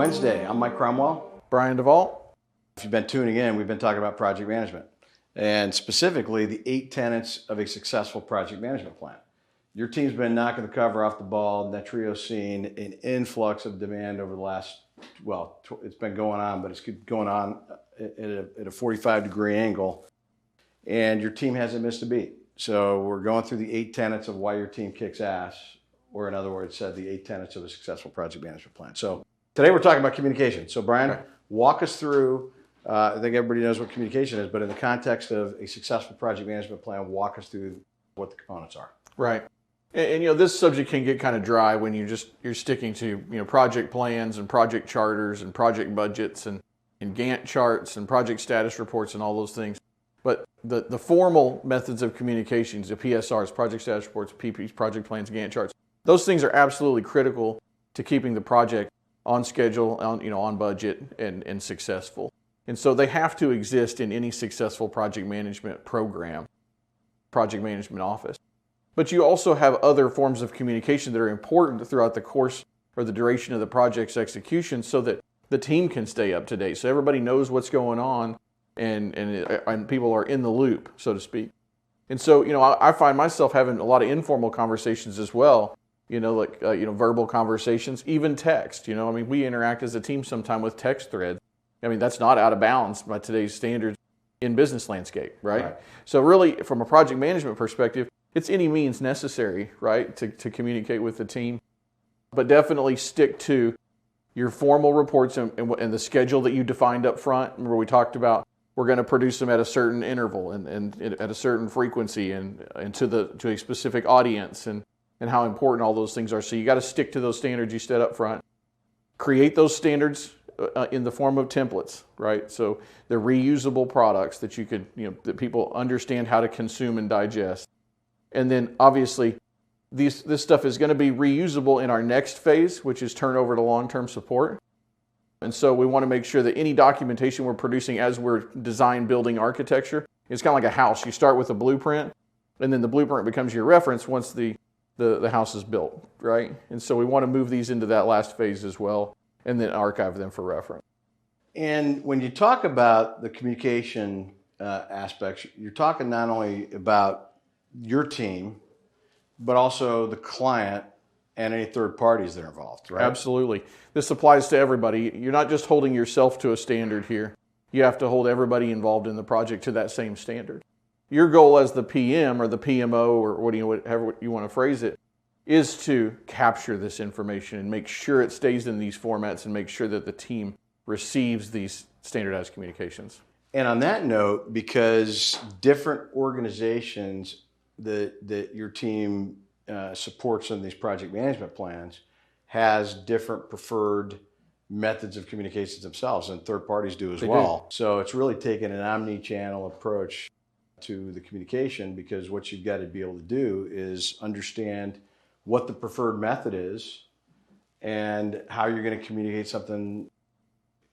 Wednesday. I'm Mike Cromwell. Brian DeVault. If you've been tuning in, we've been talking about project management and specifically the 8 tenets of a successful project management plan. Your team's been knocking the cover off the ball. Netrio's seen an influx of demand over the last, it's been going on, but it's going on at a 45-degree angle, and your team hasn't missed a beat. So we're going through the 8 tenets of why your team kicks ass, or in other words, the 8 tenets of a successful project management plan. So today we're talking about communication. So Brian, walk us through, I think everybody knows what communication is, but in the context of a successful project management plan, walk us through what the components are. Right. And this subject can get kind of dry when you're sticking to project plans and project charters and project budgets and Gantt charts and project status reports and all those things. But the formal methods of communications, the PSRs, project status reports, PPs, project plans, Gantt charts, those things are absolutely critical to keeping the project on schedule, on budget, and successful. And so they have to exist in any successful project management program, project management office. But you also have other forms of communication that are important throughout the course or the duration of the project's execution so that the team can stay up to date, so everybody knows what's going on and people are in the loop, so to speak. And so, I find myself having a lot of informal conversations as well, verbal conversations, even text. We interact as a team sometime with text threads. That's not out of bounds by today's standards in business landscape, right? So really, from a project management perspective, it's any means necessary, right, to communicate with the team. But definitely stick to your formal reports and the schedule that you defined up front. Remember we talked about we're going to produce them at a certain interval and at a certain frequency and to a specific audience and how important all those things are. So you got to stick to those standards you set up front. Create those standards in the form of templates, right? So they're reusable products that you could, that people understand how to consume and digest. And then obviously this stuff is going to be reusable in our next phase, which is turnover to long-term support. And so we want to make sure that any documentation we're producing as we're design building architecture, it's kind of like a house. You start with a blueprint, and then the blueprint becomes your reference once the house is built, right? And so we want to move these into that last phase as well, and then archive them for reference. And when you talk about the communication aspects, you're talking not only about your team, but also the client and any third parties that are involved, right? Absolutely. This applies to everybody. You're not just holding yourself to a standard here. You have to hold everybody involved in the project to that same standard. Your goal as the PM or the PMO or whatever you want to phrase it is to capture this information and make sure it stays in these formats and make sure that the team receives these standardized communications. And on that note, because different organizations that your team supports in these project management plans has different preferred methods of communications themselves, and third parties do as well. So it's really taking an omni-channel approach to the communication, because what you've got to be able to do is understand what the preferred method is and how you're going to communicate something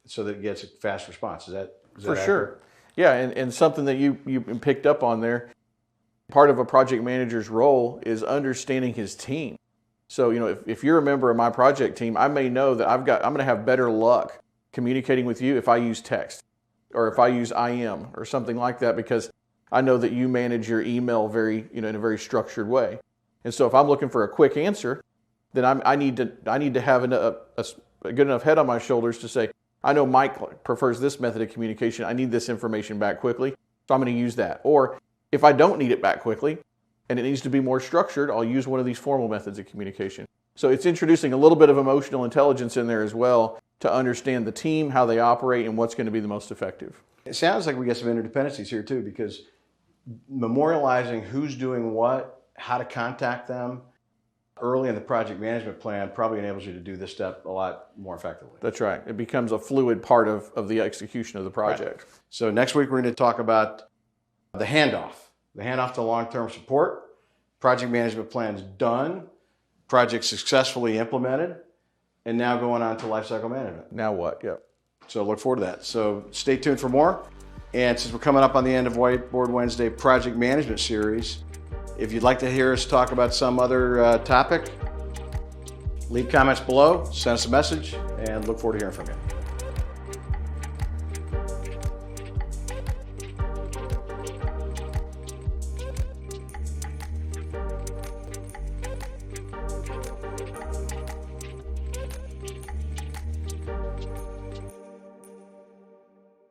so that it gets a fast response. Is that for accurate? Sure? Yeah, and something that you picked up on there. Part of a project manager's role is understanding his team. So, if you're a member of my project team, I may know that I'm going to have better luck communicating with you if I use text or if I use IM or something like that, because I know that you manage your email in a very structured way. And so if I'm looking for a quick answer, then I need to have a good enough head on my shoulders to say, I know Mike prefers this method of communication. I need this information back quickly, so I'm going to use that. Or if I don't need it back quickly and it needs to be more structured, I'll use one of these formal methods of communication. So it's introducing a little bit of emotional intelligence in there as well to understand the team, how they operate, and what's going to be the most effective. It sounds like we get some interdependencies here too, because memorializing who's doing what, how to contact them early in the project management plan probably enables you to do this step a lot more effectively. That's right. It becomes a fluid part of the execution of the project. Right. So next week we're going to talk about the handoff to long-term support. Project management plan's done, project successfully implemented, and now going on to lifecycle management. Now what? Yep. So look forward to that. So stay tuned for more. And since we're coming up on the end of Whiteboard Wednesday project management series, if you'd like to hear us talk about some other topic, Leave comments below, send us a message, and look forward to hearing from you.